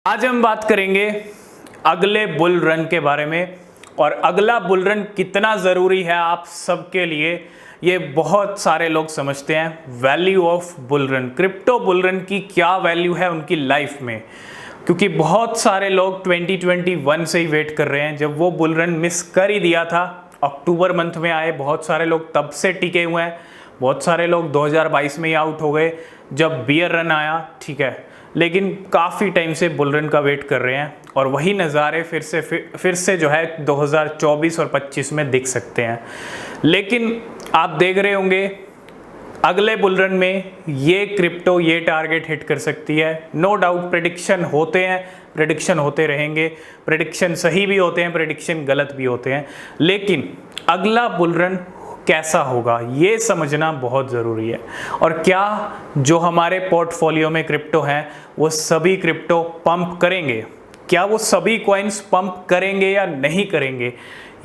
आज हम बात करेंगे अगले बुल रन के बारे में। और अगला बुल रन कितना ज़रूरी है आप सबके लिए, ये बहुत सारे लोग समझते हैं। Value of bull run, crypto bull run की क्या वैल्यू है उनकी लाइफ में, क्योंकि बहुत सारे लोग 2021 से ही वेट कर रहे हैं। जब वो बुल रन मिस कर ही दिया था, अक्टूबर मंथ में आए, बहुत सारे लोग तब से टिके हुए हैं। बहुत सारे लोग 2022 में ही आउट हो गए जब बियर रन आया, ठीक है, लेकिन काफ़ी टाइम से बुल रन का वेट कर रहे हैं। और वही नज़ारे फिर से जो है 2024 और 25 में दिख सकते हैं। लेकिन आप देख रहे होंगे अगले बुल रन में ये क्रिप्टो ये टारगेट हिट कर सकती है। नो डाउट प्रेडिक्शन होते हैं, प्रेडिक्शन होते रहेंगे, प्रेडिक्शन सही भी होते हैं, प्रेडिक्शन गलत भी होते हैं, लेकिन अगला बुल रन कैसा होगा ये समझना बहुत ज़रूरी है। और क्या जो हमारे पोर्टफोलियो में क्रिप्टो हैं वो सभी क्रिप्टो पंप करेंगे, क्या वो सभी कॉइन्स पंप करेंगे या नहीं करेंगे,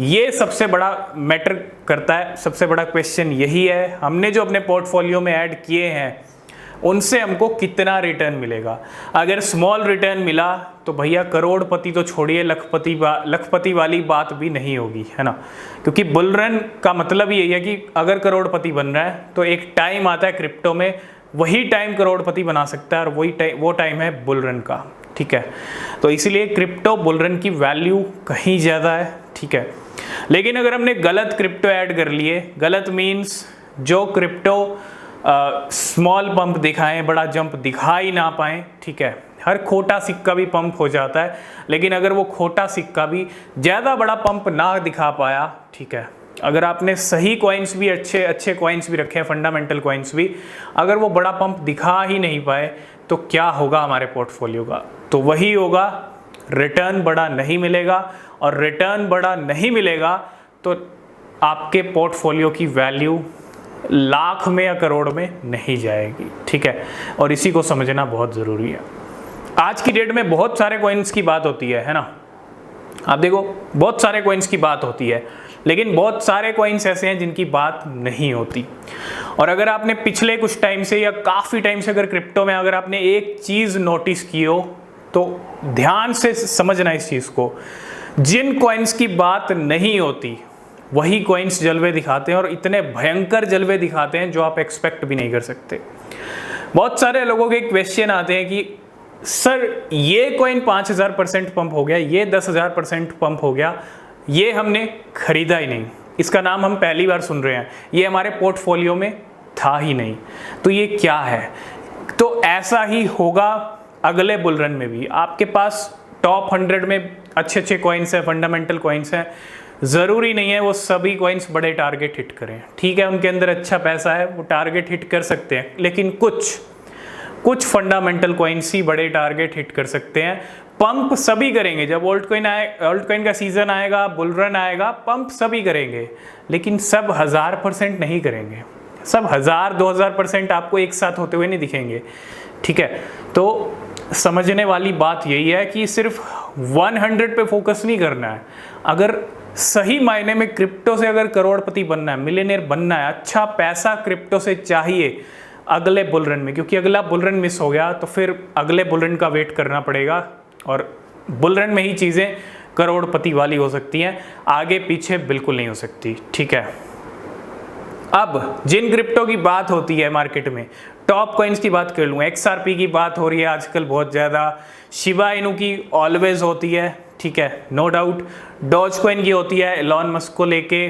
ये सबसे बड़ा मैटर करता है। सबसे बड़ा क्वेश्चन यही है, हमने जो अपने पोर्टफोलियो में ऐड किए हैं उनसे हमको कितना रिटर्न मिलेगा। अगर स्मॉल रिटर्न मिला तो भैया करोड़पति तो छोड़िए, लखपति वाली बात भी नहीं होगी, है ना। क्योंकि बुल रन का मतलब यही है कि अगर करोड़पति बन रहा है तो एक टाइम आता है क्रिप्टो में, वही टाइम करोड़पति बना सकता है, और वो टाइम है बुल रन का, ठीक है। तो इसलिए क्रिप्टो बुल रन की वैल्यू कहीं ज़्यादा है, ठीक है। लेकिन अगर हमने गलत क्रिप्टो ऐड कर लिए, गलत मीन्स जो क्रिप्टो स्मॉल पंप दिखाएं, बड़ा जंप दिखा ही ना पाएँ, ठीक है। हर खोटा सिक्का भी पंप हो जाता है, लेकिन अगर वो खोटा सिक्का भी ज़्यादा बड़ा पंप ना दिखा पाया, ठीक है, अगर आपने सही कॉइन्स भी अच्छे कॉइन्स भी रखे हैं, फंडामेंटल कॉइन्स भी, अगर वो बड़ा पंप दिखा ही नहीं पाए तो क्या होगा हमारे पोर्टफोलियो का? तो वही होगा, रिटर्न बड़ा नहीं मिलेगा। और रिटर्न बड़ा नहीं मिलेगा तो आपके पोर्टफोलियो की वैल्यू लाख में या करोड़ में नहीं जाएगी, ठीक है। और इसी को समझना बहुत ज़रूरी है। आज की डेट में बहुत सारे कॉइन्स की बात होती है ना। आप देखो बहुत सारे कॉइन्स की बात होती है, लेकिन बहुत सारे कॉइन्स ऐसे हैं जिनकी बात नहीं होती। और अगर आपने पिछले कुछ टाइम से या काफ़ी टाइम से अगर क्रिप्टो में अगर आपने एक चीज़ नोटिस की हो तो ध्यान से समझना इस चीज़ को, जिन कॉइन्स की बात नहीं होती वही कॉइन्स जलवे दिखाते हैं, और इतने भयंकर जलवे दिखाते हैं जो आप एक्सपेक्ट भी नहीं कर सकते। बहुत सारे लोगों के क्वेश्चन आते हैं कि सर ये कॉइन 5000% पंप हो गया, ये 10,000% पंप हो गया, ये हमने खरीदा ही नहीं, इसका नाम हम पहली बार सुन रहे हैं, ये हमारे पोर्टफोलियो में था ही नहीं, तो ये क्या है? तो ऐसा ही होगा अगले बुल रन में भी। आपके पास टॉप 100 में अच्छे कॉइन्स हैं, फंडामेंटल कॉइन्स हैं, ज़रूरी नहीं है वो सभी कॉइन्स बड़े टारगेट हिट करें, ठीक है। उनके अंदर अच्छा पैसा है, वो टारगेट हिट कर सकते हैं, लेकिन कुछ फंडामेंटल कॉइन्स ही बड़े टारगेट हिट कर सकते हैं। पंप सभी करेंगे, जब ऑल्ट कॉइन का सीजन आएगा, बुल रन आएगा, पंप सभी करेंगे, लेकिन सब 1000% नहीं करेंगे, सब 1000-2000% आपको एक साथ होते हुए नहीं दिखेंगे, ठीक है। तो समझने वाली बात यही है कि सिर्फ 100 पे फोकस नहीं करना है। अगर सही मायने में क्रिप्टो से अगर करोड़पति बनना है, मिलियनेयर बनना है, अच्छा पैसा क्रिप्टो से चाहिए अगले बुल रन में, क्योंकि अगला बुल रन मिस हो गया तो फिर अगले बुल रन का वेट करना पड़ेगा, और बुल रन में ही चीज़ें करोड़पति वाली हो सकती हैं, आगे पीछे बिल्कुल नहीं हो सकती, ठीक है। अब जिन क्रिप्टो की बात होती है मार्केट में, टॉप कॉइन्स की बात कर लूँ, XRP की बात हो रही है आजकल बहुत ज़्यादा, शिबा इनू की ऑलवेज होती है, ठीक है, नो डाउट, डॉज कॉइन की होती है एलॉन मस्क को लेके,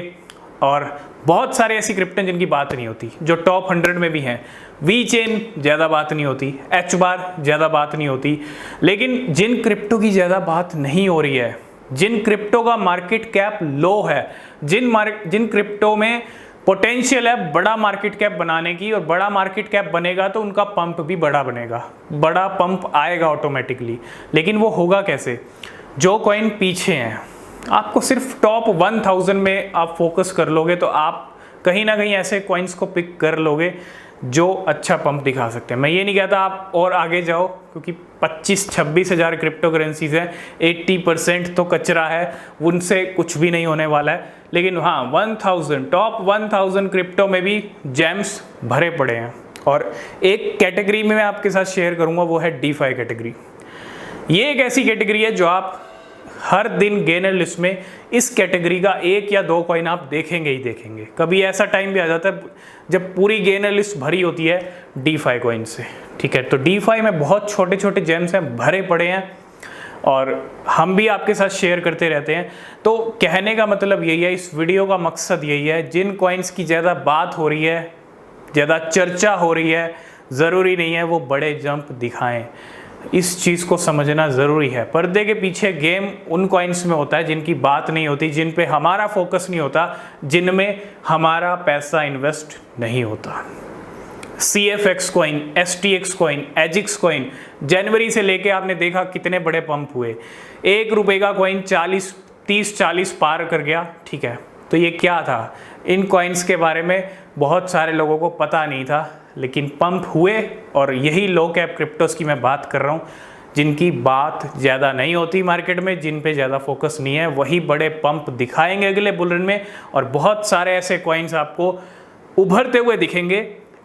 और बहुत सारे ऐसी क्रिप्टो जिनकी बात नहीं होती जो टॉप 100 में भी हैं। वी चेन ज़्यादा बात नहीं होती, एच बार ज़्यादा बात नहीं होती, लेकिन जिन क्रिप्टो की ज़्यादा बात नहीं हो रही है, जिन क्रिप्टो का मार्केट कैप लो है, जिन क्रिप्टो में पोटेंशियल है बड़ा मार्केट कैप बनाने की, और बड़ा मार्केट कैप बनेगा तो उनका पंप भी बड़ा बनेगा, बड़ा पंप आएगा ऑटोमेटिकली। लेकिन वो होगा कैसे? जो कॉइन पीछे हैं, आपको सिर्फ टॉप 1000 में आप फोकस कर लोगे तो आप कहीं ना कहीं ऐसे कॉइन्स को पिक कर लोगे जो अच्छा पंप दिखा सकते हैं। मैं ये नहीं कहता आप और आगे जाओ, क्योंकि 25-26 हज़ार क्रिप्टो करेंसीज हैं, 80% तो कचरा है, उनसे कुछ भी नहीं होने वाला है। लेकिन हाँ, 1000 टॉप 1000 क्रिप्टो में भी जेम्स भरे पड़े हैं। और एक कैटेगरी में मैं आपके साथ शेयर करूंगा, वो है DeFi कैटेगरी। ये एक ऐसी कैटेगरी है जो आप हर दिन गेनर लिस्ट में इस कैटेगरी का 1 या 2 कॉइन आप देखेंगे ही देखेंगे। कभी ऐसा टाइम भी आ जाता है जब पूरी गेनर लिस्ट भरी होती है DeFi कॉइन से, ठीक है। तो DeFi में बहुत छोटे छोटे जेम्स हैं, भरे पड़े हैं, और हम भी आपके साथ शेयर करते रहते हैं। तो कहने का मतलब यही है, इस वीडियो का मकसद यही है, जिन कॉइन्स की ज़्यादा बात हो रही है, ज़्यादा चर्चा हो रही है, ज़रूरी नहीं है वो बड़े जंप दिखाएं। इस चीज़ को समझना ज़रूरी है। पर्दे के पीछे गेम उन कॉइन्स में होता है जिनकी बात नहीं होती, जिन पे हमारा फोकस नहीं होता, जिनमें हमारा पैसा इन्वेस्ट नहीं होता। CFX coin, STX coin, AGIX coin, जनवरी से लेके आपने देखा कितने बड़े पंप हुए। 1 रुपये का कॉइन 30-40 पार कर गया, ठीक है। तो ये क्या था? इन कॉइन्स के बारे में बहुत सारे लोगों को पता नहीं था, लेकिन पंप हुए, और यही लो कैप क्रिप्टोस की मैं बात कर रहा हूँ, जिनकी बात ज़्यादा नहीं होती मार्केट में, जिन पे ज़्यादा फोकस नहीं है, वही बड़े पंप दिखाएंगे अगले बुल रन में। और बहुत सारे ऐसे कॉइन्स आपको उभरते हुए दिखेंगे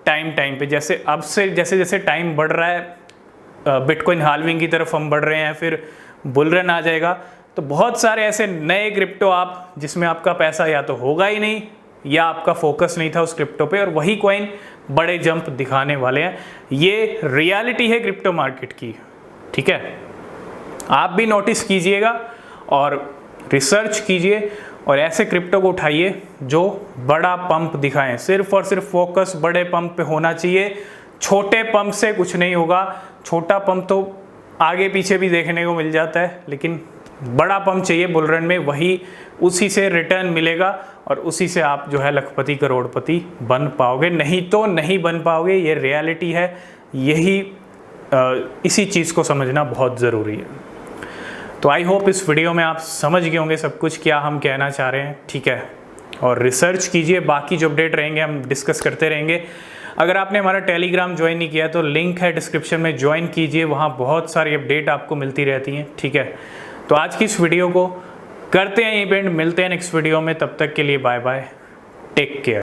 टाइम पे। जैसे अब से जैसे टाइम बढ़ रहा है, बिटकॉइन हाल्विंग की तरफ हम बढ़ रहे हैं, फिर बुल रन आ जाएगा, तो बहुत सारे ऐसे नए क्रिप्टो आप, जिसमें आपका पैसा या तो होगा ही नहीं या आपका फोकस नहीं था उस क्रिप्टो पे, और वही कॉइन बड़े जंप दिखाने वाले हैं। ये रियलिटी है क्रिप्टो मार्केट की, ठीक है। आप भी नोटिस कीजिएगा और रिसर्च कीजिए, और ऐसे क्रिप्टो को उठाइए जो बड़ा पंप दिखाएं। सिर्फ और सिर्फ फोकस बड़े पंप पे होना चाहिए। छोटे पंप से कुछ नहीं होगा। छोटा पंप तो आगे पीछे भी देखने को मिल जाता है, लेकिन बड़ा पंप चाहिए बुल रन में, वही उसी से रिटर्न मिलेगा, और उसी से आप जो है लखपति करोड़पति बन पाओगे। नहीं तो नहीं बन पाओगे, ये रियलिटी है। यही इसी चीज़ को समझना बहुत ज़रूरी है। तो आई होप इस वीडियो में आप समझ गए होंगे सब कुछ, क्या हम कहना चाह रहे हैं, ठीक है। और रिसर्च कीजिए, बाकी जो अपडेट रहेंगे हम डिस्कस करते रहेंगे। अगर आपने हमारा टेलीग्राम ज्वाइन नहीं किया तो लिंक है डिस्क्रिप्शन में, ज्वाइन कीजिए, वहाँ बहुत सारी अपडेट आपको मिलती रहती हैं, ठीक है। तो आज की इस वीडियो को करते हैं यहीं पे एंड, मिलते हैं नेक्स्ट वीडियो में। तब तक के लिए बाय बाय, टेक केयर।